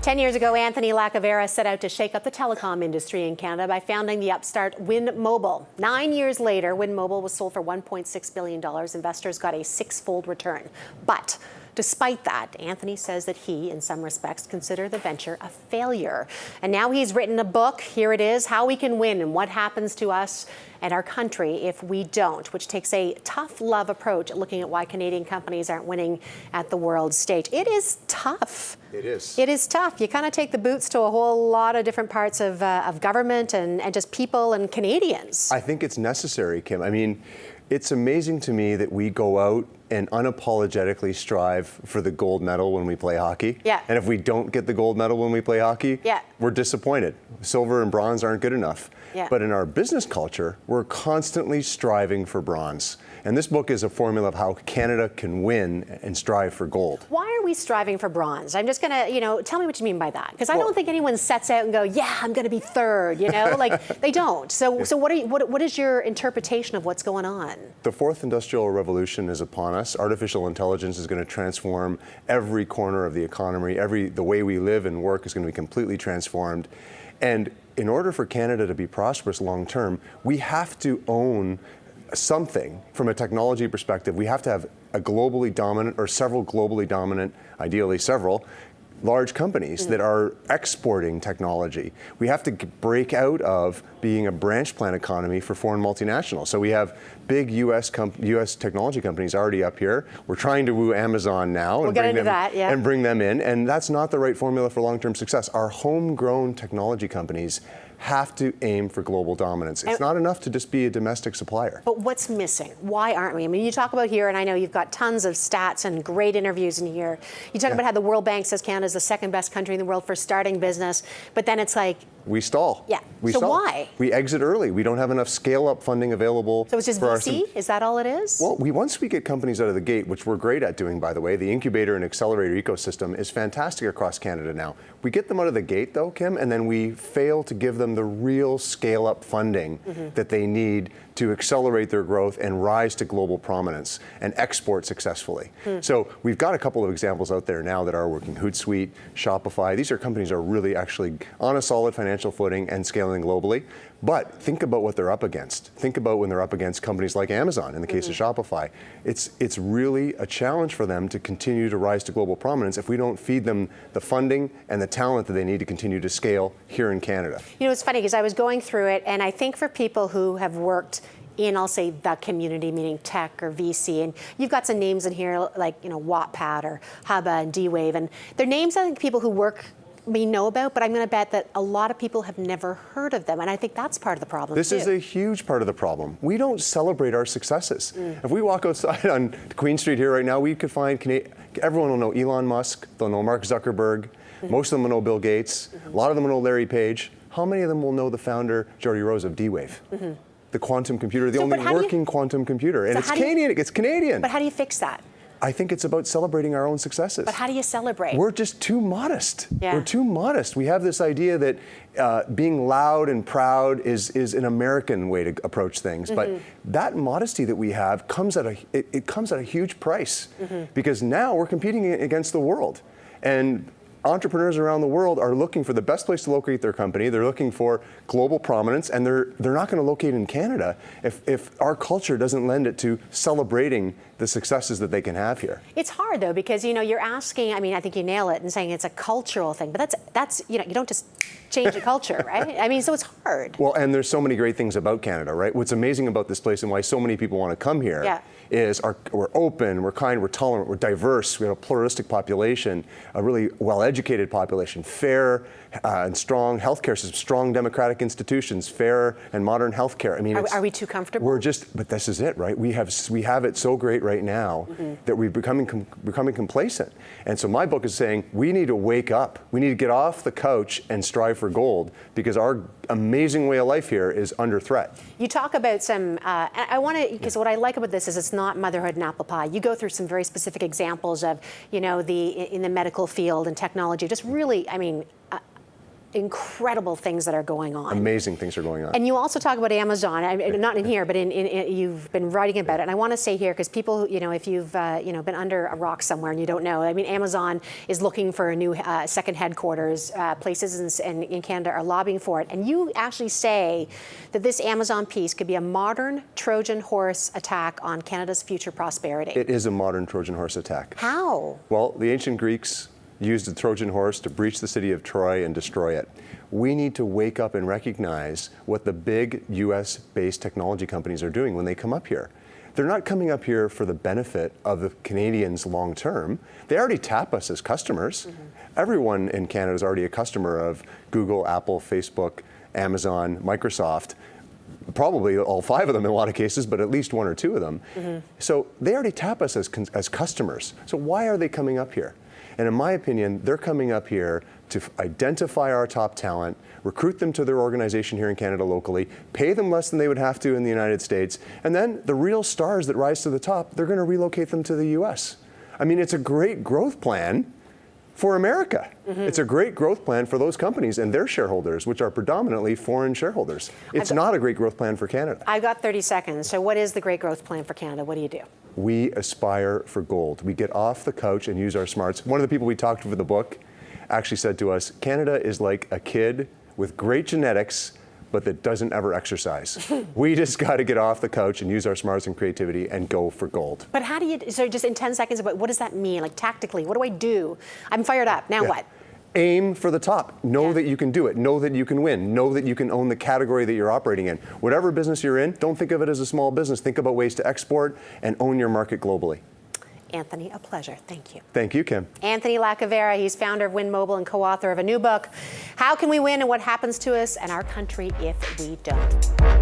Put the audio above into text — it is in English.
10 years ago, Anthony Lacavera set out to shake up the telecom industry in Canada by founding the upstart Wind Mobile. 9 years later, Wind Mobile was sold for $1.6 billion. Investors got a six-fold return. But despite that, Anthony says that he, in some respects, considered the venture a failure. And now he's written a book, here it is, How We Can Win and What Happens to Us and Our Country If We Don't, which takes a tough love approach at looking at why Canadian companies aren't winning at the world stage. It is tough. It is. It is tough. You kind of take the boots to a whole lot of different parts of government and just people and Canadians. I think it's necessary, Kim. I mean, it's amazing to me that we go out and unapologetically strive for the gold medal when we play hockey. Yeah. And if we don't get the gold medal when we play hockey, yeah, we're disappointed. Silver and bronze aren't good enough. Yeah. But in our business culture, we're constantly striving for bronze. And this book is a formula of how Canada can win and strive for gold. Why are we striving for bronze? I'm just going to, tell me what you mean by that. Because I don't think anyone sets out and go, yeah, I'm going to be third, like they don't. So what is your interpretation of what's going on? The fourth industrial revolution is upon us. Artificial intelligence is going to transform every corner of the economy. The way we live and work is going to be completely transformed. And in order for Canada to be prosperous long term, we have to own something from a technology perspective. We have to have a globally dominant or several globally dominant, ideally several, large companies that are exporting technology. We have to break out of being a branch plant economy for foreign multinationals. So we have big US technology companies already up here. We're trying to woo Amazon now and bring them in. And that's not the right formula for long-term success. Our homegrown technology companies have to aim for global dominance. It's not enough to just be a domestic supplier. But what's missing? Why aren't we? I mean, you talk about here, and I know you've got tons of stats and great interviews in here. You talk about how the World Bank says Canada is the second best country in the world for starting business, but then it's like, we stall. Yeah. We so stall. Why? We exit early. We don't have enough scale-up funding available. So it's just VC? Is that all it is? Well, once we get companies out of the gate, which we're great at doing, by the way, the incubator and accelerator ecosystem is fantastic across Canada now. We get them out of the gate, though, Kim, and then we fail to give them the real scale-up funding that they need to accelerate their growth and rise to global prominence and export successfully. So we've got a couple of examples out there now that are working. Hootsuite, Shopify, these are companies that are really actually on a solid financial footing and scaling globally. But think about what they're up against. Think about when they're up against companies like Amazon, in the case of Shopify. It's really a challenge for them to continue to rise to global prominence if we don't feed them the funding and the talent that they need to continue to scale here in Canada. It's funny because I was going through it, and I think for people who have worked in, I'll say, the community, meaning tech or VC, and you've got some names in here like, Wattpad or Hubba and D-Wave, and they're names I think people who work may know about, but I'm going to bet that a lot of people have never heard of them, and I think that's part of the problem. This is a huge part of the problem. We don't celebrate our successes. If we walk outside on Queen Street here right now, we could find everyone will know Elon Musk, they'll know Mark Zuckerberg, most of them will know Bill Gates, a lot of them will know Larry Page. How many of them will know the founder, Jody Rose, of D-Wave? The quantum computer, the only working quantum computer, and it's Canadian. But how do you fix that? I think it's about celebrating our own successes. But how do you celebrate? We're just too modest. Yeah. We're too modest. We have this idea that being loud and proud is an American way to approach things. But that modesty that we have comes at a huge price, because now we're competing against the world. And entrepreneurs around the world are looking for the best place to locate their company. They're looking for global prominence, and they're not going to locate in Canada if our culture doesn't lend it to celebrating the successes that they can have here. It's hard though, because you're asking. I mean, I think you nail it in saying it's a cultural thing, but that's you don't just change the culture, right? I mean, so it's hard. Well, and there's so many great things about Canada, right? What's amazing about this place and why so many people want to come here is we're open, we're kind, we're tolerant, we're diverse, we have a pluralistic population, a really well-educated population, fair and strong healthcare system, strong democratic institutions, fair and modern healthcare. I mean, are we too comfortable? But this is it, right? We have it so great right now that we're becoming complacent. And so my book is saying we need to wake up. We need to get off the couch and strive for gold, because our amazing way of life here is under threat. You talk about some, I want to, because what I like about this is it's not motherhood and apple pie. You go through some very specific examples of, in the medical field and technology, just really, I mean, incredible things that are going on. Amazing things are going on. And you also talk about Amazon, not in here, but you've been writing about it. And I want to say here, because people, if you've been under a rock somewhere and you don't know, I mean, Amazon is looking for a new second headquarters. Places in Canada are lobbying for it. And you actually say that this Amazon piece could be a modern Trojan horse attack on Canada's future prosperity. It is a modern Trojan horse attack. How? Well, the ancient Greeks used the Trojan horse to breach the city of Troy and destroy it. We need to wake up and recognize what the big US-based technology companies are doing when they come up here. They're not coming up here for the benefit of the Canadians long term. They already tap us as customers. Everyone in Canada is already a customer of Google, Apple, Facebook, Amazon, Microsoft. Probably all 5 of them in a lot of cases, but at least 1 or 2 of them. So they already tap us as customers. So why are they coming up here? And in my opinion, they're coming up here to identify our top talent, recruit them to their organization here in Canada locally, pay them less than they would have to in the United States, and then the real stars that rise to the top, they're going to relocate them to the US. I mean, it's a great growth plan for America. It's a great growth plan for those companies and their shareholders, which are predominantly foreign shareholders. It's not a great growth plan for Canada. I've got 30 seconds. So what is the great growth plan for Canada? What do you do? We aspire for gold. We get off the couch and use our smarts. One of the people we talked to for the book actually said to us, Canada is like a kid with great genetics, but that doesn't ever exercise. We just got to get off the couch and use our smarts and creativity and go for gold. But how do you, so just in 10 seconds, what does that mean? Like tactically, what do I do? I'm fired up. Now what? Aim for the top. Know that you can do it. Know that you can win. Know that you can own the category that you're operating in. Whatever business you're in, don't think of it as a small business. Think about ways to export and own your market globally. Anthony, a pleasure. Thank you. Thank you, Kim. Anthony Lacavera, he's founder of Win Mobile and co-author of a new book, How Can We Win and What Happens to Us and Our Country If We Don't.